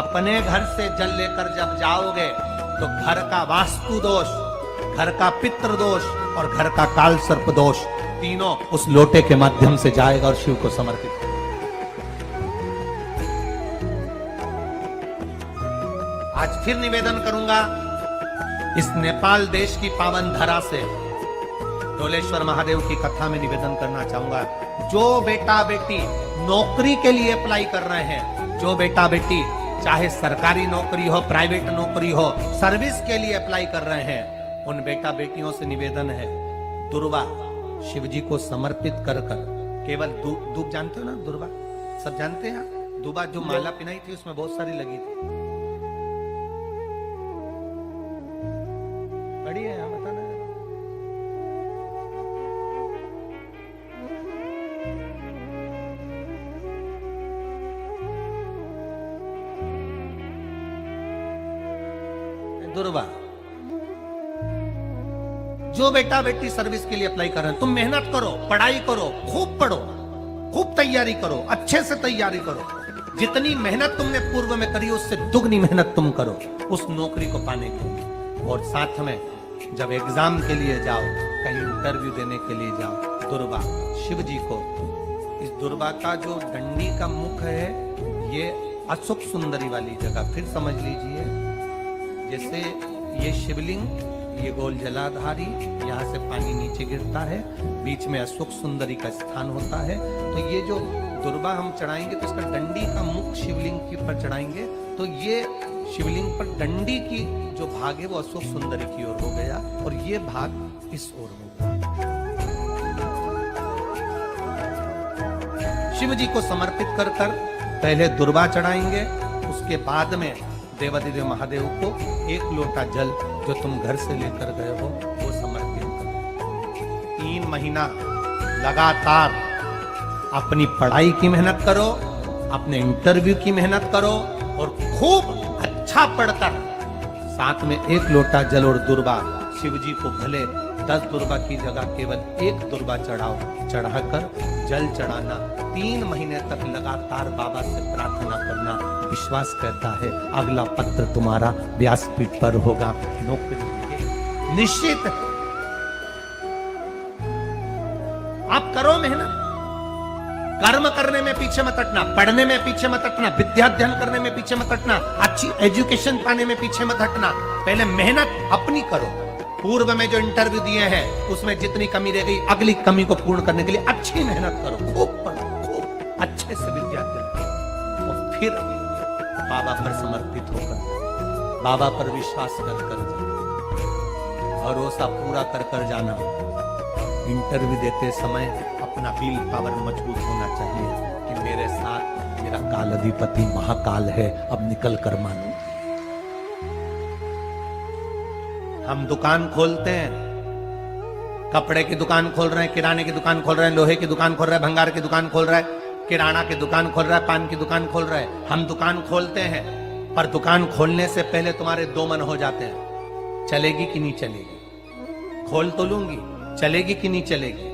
अपने घर से जल लेकर जब जाओगे तो घर का वास्तु दोष, घर का पितृ दोष और घर का काल सर्प दोष तीनों उस लोटे के माध्यम से जाएगा और शिव को समर्पित करेगा। आज फिर निवेदन करूंगा इस नेपाल देश की पावन धरा से डोलेश्वर महादेव की कथा में निवेदन करना चाहूंगा। जो बेटा बेटी नौकरी के लिए अप्लाई कर रहे हैं, जो बेटा बेटी चाहे सरकारी नौकरी हो, प्राइवेट नौकरी हो, सर्विस के लिए अप्लाई कर रहे हैं, उन बेटा बेटियों से निवेदन है, दुर्वा शिव जी को समर्पित कर कर केवल दूब जानते हो ना, दुर्वा सब जानते हैं। दुर्वा जो माला पिनाई थी उसमें बहुत सारी लगी थी, बड़ी है, बताना दुर्वा। जो बेटा बेटी सर्विस के लिए अप्लाई कर रहे हैं, तुम मेहनत करो, पढ़ाई करो, खूब पढ़ो, खूब तैयारी करो, अच्छे से तैयारी करो। जितनी मेहनत तुमने पूर्व में करी उससे दुगनी मेहनत तुम करो उस नौकरी को पाने के लिए। और साथ में जब एग्जाम के लिए जाओ, कहीं इंटरव्यू देने के लिए जाओ, दुर्वा शिव जी को, इस दुर्वा का जो डंडी का मुख है ये अशोक सुंदरी वाली जगह, फिर समझ लीजिए जैसे ये शिवलिंग, ये गोल जलाधारी, यहाँ से पानी नीचे गिरता है, बीच में अशोक सुंदरी का स्थान होता है। तो ये जो दुर्वा हम चढ़ाएंगे तो इसका डंडी का मुख शिवलिंग के ऊपर चढ़ाएंगे तो ये शिवलिंग पर डंडी की जो भाग है वो अशोक सुंदरी की ओर हो गया और ये भाग इस ओर हो गया। शिव जी को समर्पित कर कर पहले दुर्वा चढ़ाएंगे, उसके बाद में देवादिदेव महादेव को एक लोटा जल जो तुम घर से लेकर गए हो वो समर्पित करो। 3 महीना लगातार अपनी पढ़ाई की मेहनत करो, अपने इंटरव्यू की मेहनत करो और खूब अच्छा पढ़कर साथ में एक लोटा जल और दुर्वा, शिव जी को भले 10 दुर्वा की जगह केवल एक दुर्वा चढ़ाओ, चढ़ाकर जल चढ़ाना, 3 महीने तक लगातार बाबा से प्रार्थना करना। विश्वास कहता है अगला पत्र तुम्हारा व्यासपीठ पर होगा, नौकरी निश्चित। आप करो मेहनत, कर्म करने में पीछे मत हटना, पढ़ने में पीछे मत हटना, विद्या अध्ययन करने में पीछे मत हटना, अच्छी एजुकेशन पाने में पीछे मत हटना। पहले मेहनत अपनी करो। पूर्व में जो इंटरव्यू दिए हैं उसमें जितनी कमी रह गई, अगली कमी को पूर्ण करने के लिए अच्छी मेहनत करो, खूब पढ़ो, खूब अच्छे से विद्या अध्ययन करो और फिर बाबा पर समर्पित होकर, बाबा पर विश्वास कर कर जाना, भरोसा पूरा कर कर जाना। इंटरव्यू देते समय अपना विल पावर मजबूत होना चाहिए कि मेरे साथ मेरा काल अधिपति महाकाल है, अब निकल कर मानो। हम दुकान खोलते हैं, कपड़े की दुकान खोल रहे हैं, किराने की दुकान खोल रहे हैं, लोहे की दुकान खोल रहे हैं, भंगार की दुकान खोल रहे हैं, किराना की दुकान खोल रहा है, पान की दुकान खोल रहा है। हम दुकान खोलते हैं पर दुकान खोलने से पहले तुम्हारे 2 मन हो जाते हैं, चलेगी कि नहीं चलेगी, खोल तो लूंगी, चलेगी कि नहीं चलेगी।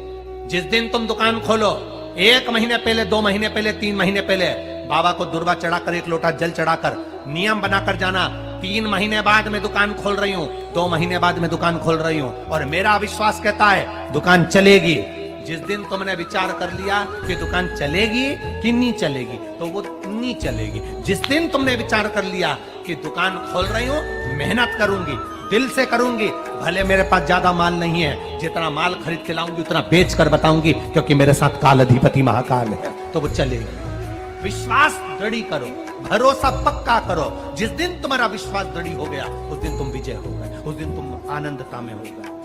जिस दिन तुम दुकान खोलो 1 महीने पहले, 2 महीने पहले, 3 महीने पहले बाबा को दुर्वा चढ़ाकर एक लोटा जल चढ़ाकर नियम बनाकर जाना, 3 महीने बाद मैं दुकान खोल रही हूँ, 2 महीने बाद मैं दुकान खोल रही हूँ और मेरा विश्वास कहता है दुकान चलेगी। जिस दिन तुमने विचार कर लिया कि दुकान चलेगी कि नहीं चलेगी तो वो नहीं चलेगी। जिस दिन तुमने विचार कर लिया कि दुकान खोल रही हूँ, मेहनत करूंगी, दिल से करूंगी, भले मेरे पास ज्यादा माल नहीं है, जितना माल खरीद के लाऊंगी उतना बेच कर बताऊंगी क्योंकि मेरे साथ काल अधिपति महाकाल है, तो वो चलेगी। विश्वास दृढ़ करो, भरोसा पक्का करो। जिस दिन तुम्हारा विश्वास दृढ़ हो गया उस दिन तुम विजय हो गए, उस दिन तुम आनंदता में हो गए।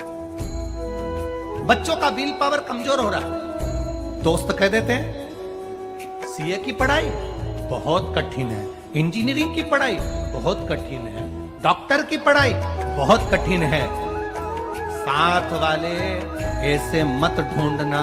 बच्चों का विल पावर कमजोर हो रहा है, दोस्त कह देते हैं सीए की पढ़ाई बहुत कठिन है, इंजीनियरिंग की पढ़ाई बहुत कठिन है, डॉक्टर की पढ़ाई बहुत कठिन है। साथ वाले ऐसे मत ढूंढना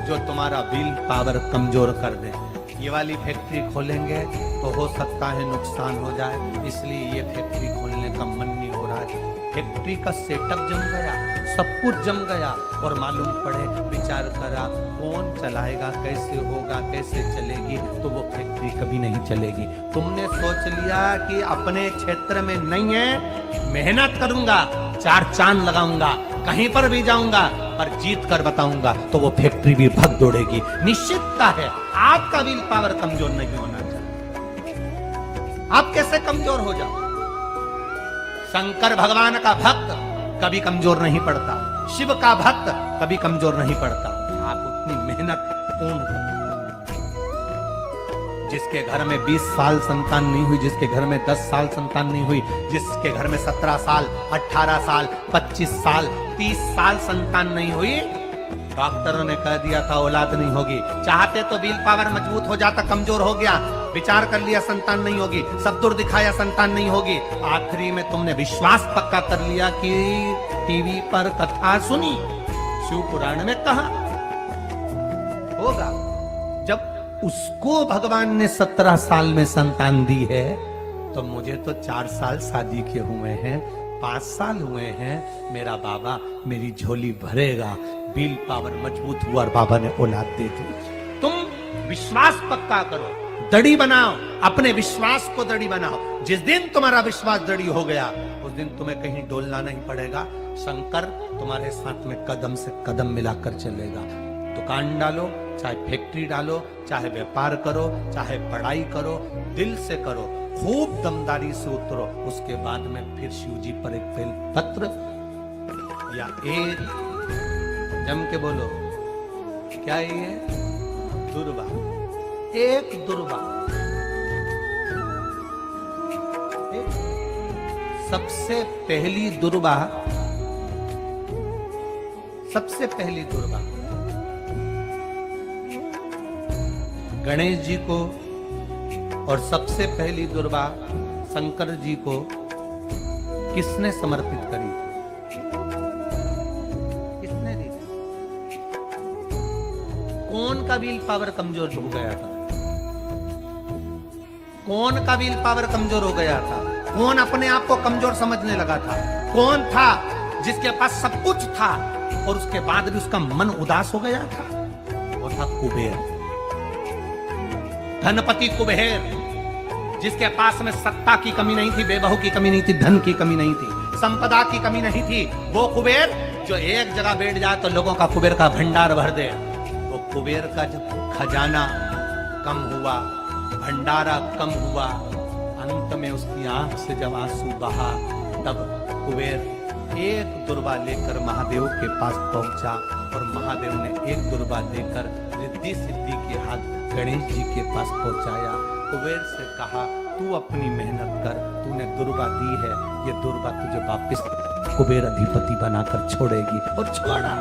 जो तुम्हारा विल पावर कमजोर कर दे। ये वाली फैक्ट्री खोलेंगे तो हो सकता है नुकसान हो जाए, इसलिए ये फैक्ट्री खोलने का मन नहीं हो रहा है। फैक्ट्री का सेटअप जम गया, सब कुछ जम गया, और मालूम पड़े, विचार करा कौन चलाएगा, कैसे होगा, कैसे चलेगी, तो वो फैक्ट्री कभी नहीं चलेगी। तुमने सोच लिया कि अपने क्षेत्र में नहीं है, मेहनत करूंगा, 4 चांद लगाऊंगा, कहीं पर भी जाऊंगा, पर जीत कर बताऊंगा, तो वो फैक्ट्री भी भग दौड़ेगी। निश्चितता है आपका विल पावर कमजोर नहीं होना चाहिए। आप कैसे कमजोर हो जाओ? शंकर भगवान का भक्त कभी कमजोर नहीं पड़ता, शिव का भक्त कभी कमजोर नहीं पड़ता। आप उतनी मेहनत पूर्ण करें। जिसके घर में 20 साल संतान नहीं हुई, जिसके घर में 10 साल संतान नहीं हुई, जिसके घर में 17 साल, 18 साल, 25 साल, 30 साल संतान नहीं हुई, डॉक्टरों ने कह दिया था औलाद नहीं होगी। चाहते तो विल पावर मजबूत हो जाता, कमजोर हो गया, विचार कर लिया संतान नहीं होगी, सब दूर दिखाया संतान नहीं होगी, आखिरी में तुमने विश्वास पक्का कर लिया कि टीवी पर कथा सुनी, शिव पुराण में कहा होगा। जब उसको भगवान ने 17 साल में संतान दी है, तो मुझे तो 4 साल शादी के हुए हैं, 5 साल हुए हैं, मेरा बाबा मेरी झोली भरेगा। विल पावर मजबूत हुआ और बाबा ने औलाद दे दी। तुम विश्वास पक्का करो, दड़ी बनाओ, अपने विश्वास को दड़ी बनाओ। जिस दिन तुम्हारा विश्वास दड़ी हो गया, उस दिन तुम्हें कहीं डोलना नहीं पड़ेगा। शंकर तुम्हारे साथ में कदम से कदम मिलाकर चलेगा। दुकान डालो, चाहे फैक्ट्री डालो, चाहे व्यापार करो, चाहे पढ़ाई करो, दिल से करो, खूब दमदारी से उतरो। उसके बाद में फिर शिव जी पर एक बेल पत्र या एक, जम के बोलो, क्या ये दुर्वा, एक दुर्वा, सबसे पहली दुर्वा, सबसे पहली दुर्वा गणेश जी को, और सबसे पहली दुर्वा शंकर जी को किसने समर्पित करी? किसने दी? कौन का विल पावर कमजोर हो गया था? कौन का विल पावर कमजोर हो गया था? कौन अपने आप को कमजोर समझने लगा था? कौन था जिसके पास सब कुछ था और उसके बाद भी उसका मन उदास हो गया था? वो था कुबेर, धनपति कुबेर, जिसके पास में सत्ता की कमी नहीं थी, बेबहू की कमी नहीं थी, धन की कमी नहीं थी, संपदा की कमी नहीं थी। वो कुबेर जो एक जगह बैठ जाए तो लोगों का कुबेर का भंडार भर दे। वो कुबेर का जब खजाना कम हुआ, भंडारा कम हुआ, अंत में उसकी आंख से जब आंसू बहा, तब कुबेर एक दुर्वा लेकर महादेव के पास पहुंचा, और महादेव ने एक दुर्वा लेकर रिद्धि सिद्धि के हाथ गणेश जी के पास पहुंचाया। कुबेर से कहा, तू अपनी मेहनत कर, तूने दुर्वा दी है, ये दुर्वा तुझे वापिस कुबेर अधिपति बनाकर छोड़ेगी। और छोड़ा।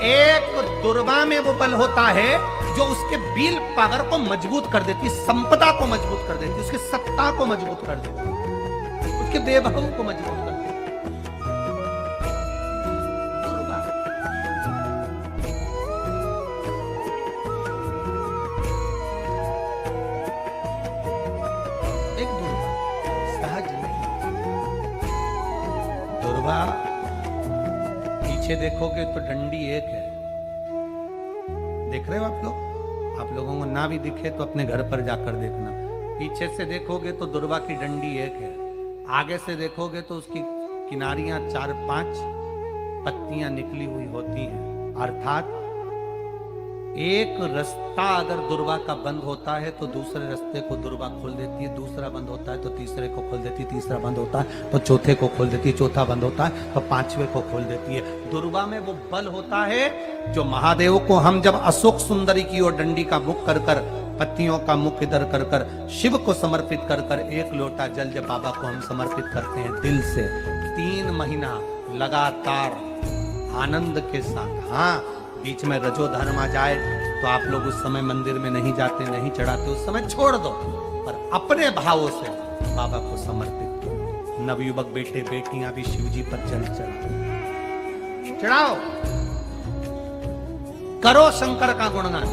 एक दुर्वा में वो बल होता है जो उसके विल पावर को मजबूत कर देती, संपदा को मजबूत कर देती, उसकी सत्ता को मजबूत कर देती, उसके बेबहू को मजबूत कर देती। दुर्वा। एक दुर्वा, सहज नहीं। दुर्वा पीछे देखोगे तो डंडी एक है, देख रहे हो आप लोग? आप लोगों को ना भी दिखे तो अपने घर पर जाकर देखना। पीछे से देखोगे तो दुर्वा की डंडी एक है, आगे से देखोगे तो उसकी किनारियां 4-5 पत्तियां निकली हुई होती हैं। अर्थात एक रास्ता अगर दुर्वा का बंद होता है तो दूसरे रास्ते को दुर्वा खोल देती है, दूसरा बंद होता है तो तीसरे को खोल देती है, तीसरा बंद होता है तो चौथे को खोल देती है, चौथा बंद होता है तो 5वें को खोल देती है। दुर्वा में वो बल होता है जो महादेव को हम जब अशोक सुंदरी की ओर डंडी का मुख कर कर, पत्तियों का मुख इधर कर कर, शिव को समर्पित कर कर, एक लोटा जल जब बाबा को हम समर्पित करते हैं दिल से, 3 महीना लगातार आनंद के साथ, हाँ बीच में रजो धर्म आ जाए तो आप लोग उस समय मंदिर में नहीं जाते, नहीं चढ़ाते, उस समय छोड़ दो, पर अपने भावों से बाबा को समर्पित करो। नवयुवक बेटे बेटियां भी शिव जी पर जल चढ़ाओ, करो शंकर का गुणगान।